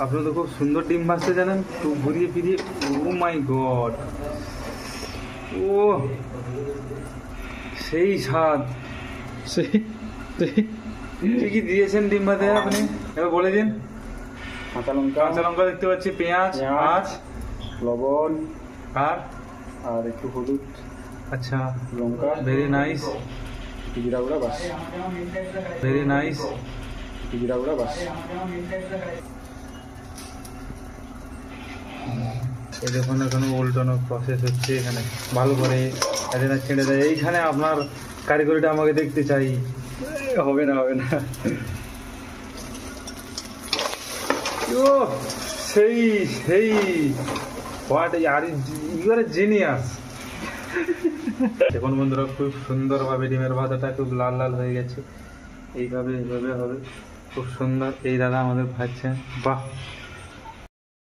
আপনারা তো খুব সুন্দর ডিম ভাজতে জানেন, তো ঘুরিয়ে ফিরিয়ে। ও মাই গড, ও সেই স্বাদ। সেই কি কি দিয়েছেন ডিম ভাতে আপনি এবার বলে দিন। কাঁচা লঙ্কা, কাঁচা লঙ্কা দেখতে পাচ্ছি, পেঁয়াজ, আর লবণ আর আর একটু হলুদ, আচ্ছা, লঙ্কা, ভেরি নাইস, জিরা গুঁড়া, বাস। Very nice. জিরা গুঁড়া, বাস। এই দেখুন এখানে উল্টানো প্রসেস হচ্ছে, এখানে ভালো করে এখানে ছেড়ে দেয়। এইখানে আপনার কারিগরিটা আমাকে দেখতে চাই। হবে না, হবে না। ও সেই সেই what are you are genius. দেখুন বন্ধুরা, খুব সুন্দরভাবে ডিমের ভাজাটা খুব লাল লাল হয়ে গেছে। এইভাবে এইভাবে হবে, খুব সুন্দর। এই দাদা আমাদের ভাজছেন, বাহ।